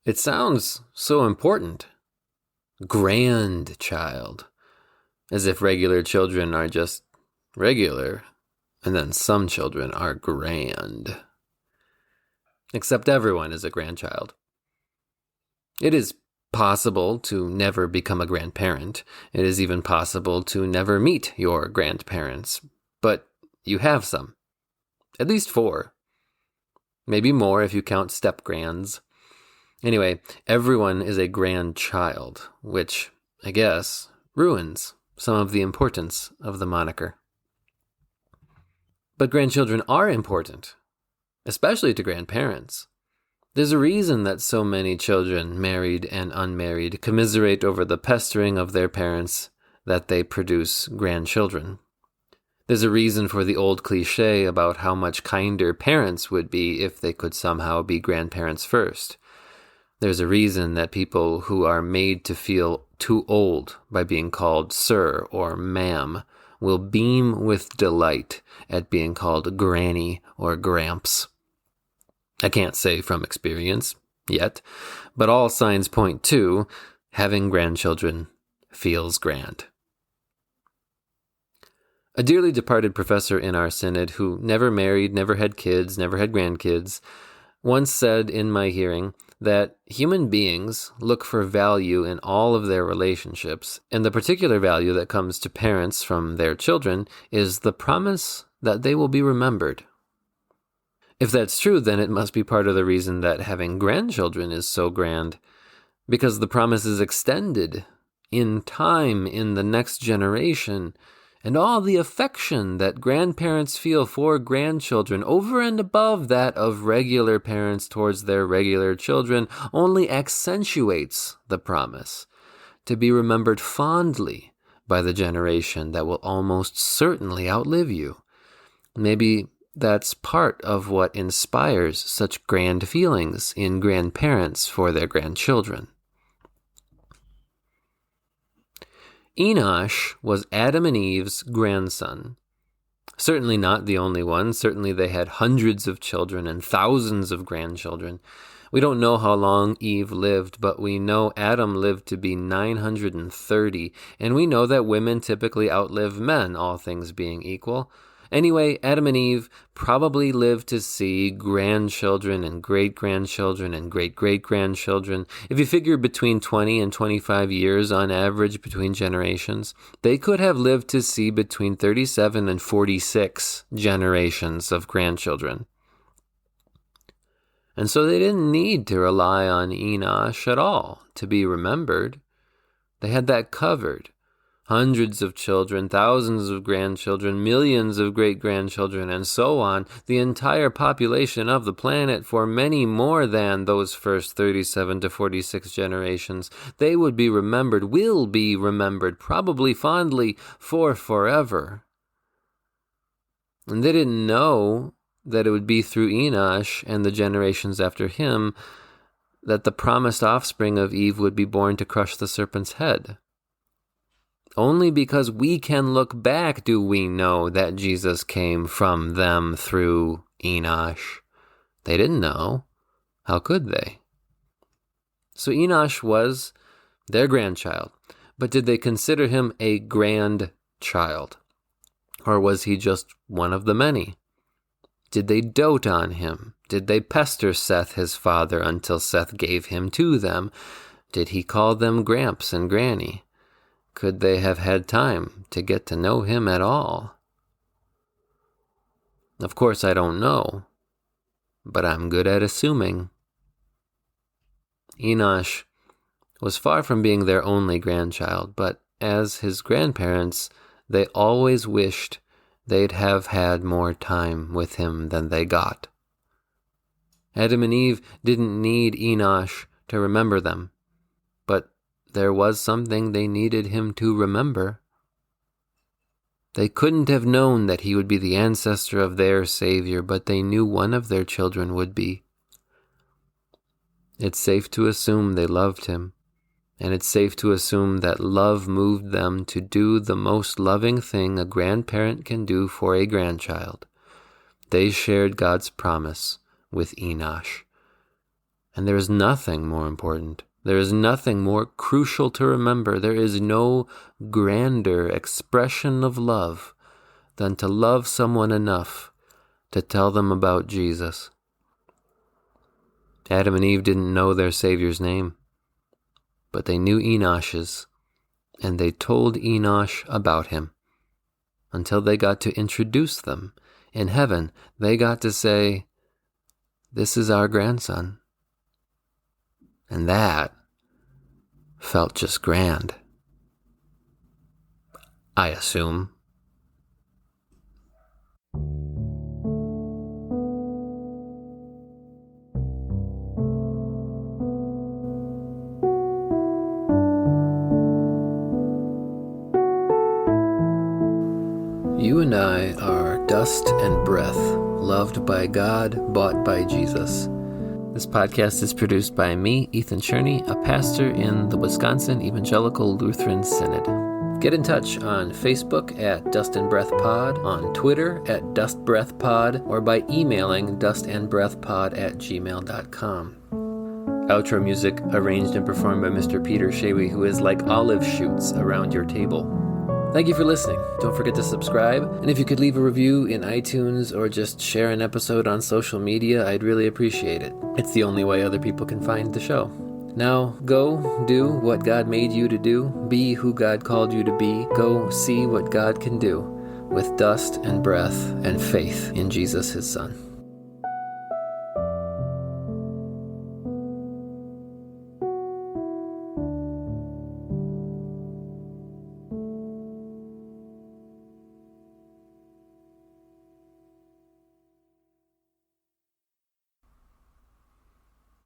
It sounds so important. Grandchild. As if regular children are just regular, and then some children are grand. Except everyone is a grandchild. It is possible to never become a grandparent. It is even possible to never meet your grandparents. But you have some. At least 4. Maybe more if you count step-grands. Anyway, everyone is a grandchild, which, I guess, ruins some of the importance of the moniker. But grandchildren are important, especially to grandparents. There's a reason that so many children, married and unmarried, commiserate over the pestering of their parents that they produce grandchildren. There's a reason for the old cliche about how much kinder parents would be if they could somehow be grandparents first. There's a reason that people who are made to feel too old by being called sir or ma'am will beam with delight at being called granny or gramps. I can't say from experience yet, but all signs point to having grandchildren feels grand. A dearly departed professor in our synod who never married, never had kids, never had grandkids, once said in my hearing that human beings look for value in all of their relationships, and the particular value that comes to parents from their children is the promise that they will be remembered. If that's true, then it must be part of the reason that having grandchildren is so grand, because the promise is extended in time in the next generation, and all the affection that grandparents feel for grandchildren over and above that of regular parents towards their regular children only accentuates the promise to be remembered fondly by the generation that will almost certainly outlive you. Maybe that's part of what inspires such grand feelings in grandparents for their grandchildren. Enosh was Adam and Eve's grandson. Certainly not the only one. Certainly they had hundreds of children and thousands of grandchildren. We don't know how long Eve lived, but we know Adam lived to be 930, and we know that women typically outlive men, all things being equal. Anyway, Adam and Eve probably lived to see grandchildren and great-grandchildren and great-great-grandchildren. If you figure between 20 and 25 years on average between generations, they could have lived to see between 37 and 46 generations of grandchildren. And so they didn't need to rely on Enosh at all to be remembered. They had that covered. Hundreds of children, thousands of grandchildren, millions of great-grandchildren, and so on, the entire population of the planet for many more than those first 37 to 46 generations. They would be remembered, will be remembered, probably fondly for forever. And they didn't know that it would be through Enosh and the generations after him that the promised offspring of Eve would be born to crush the serpent's head. Only because we can look back do we know that Jesus came from them through Enosh. They didn't know. How could they? So Enosh was their grandchild, but did they consider him a grandchild? Or was he just one of the many? Did they dote on him? Did they pester Seth, his father, until Seth gave him to them? Did he call them Gramps and Granny? Could they have had time to get to know him at all? Of course, I don't know, but I'm good at assuming. Enosh was far from being their only grandchild, but as his grandparents, they always wished they'd have had more time with him than they got. Adam and Eve didn't need Enosh to remember them, but there was something they needed him to remember. They couldn't have known that he would be the ancestor of their Savior, but they knew one of their children would be. It's safe to assume they loved him, and it's safe to assume that love moved them to do the most loving thing a grandparent can do for a grandchild. They shared God's promise with Enosh. And there is nothing more important. There is nothing more crucial to remember. There is no grander expression of love than to love someone enough to tell them about Jesus. Adam and Eve didn't know their Savior's name, but they knew Enosh's, and they told Enosh about him until they got to introduce them. In heaven, they got to say, "This is our grandson." And that felt just grand, I assume. You and I are dust and breath, loved by God, bought by Jesus. This podcast is produced by me, Ethan Cherney, a pastor in the Wisconsin Evangelical Lutheran Synod. Get in touch on Facebook at Dust and Breath Pod, on Twitter at Dust Breath Pod, or by emailing dustandbreathpod@gmail.com. Outro music arranged and performed by Mr. Peter Shawy, who is like olive shoots around your table. Thank you for listening. Don't forget to subscribe. And if you could leave a review in iTunes or just share an episode on social media, I'd really appreciate it. It's the only way other people can find the show. Now, go do what God made you to do. Be who God called you to be. Go see what God can do with dust and breath and faith in Jesus, his Son.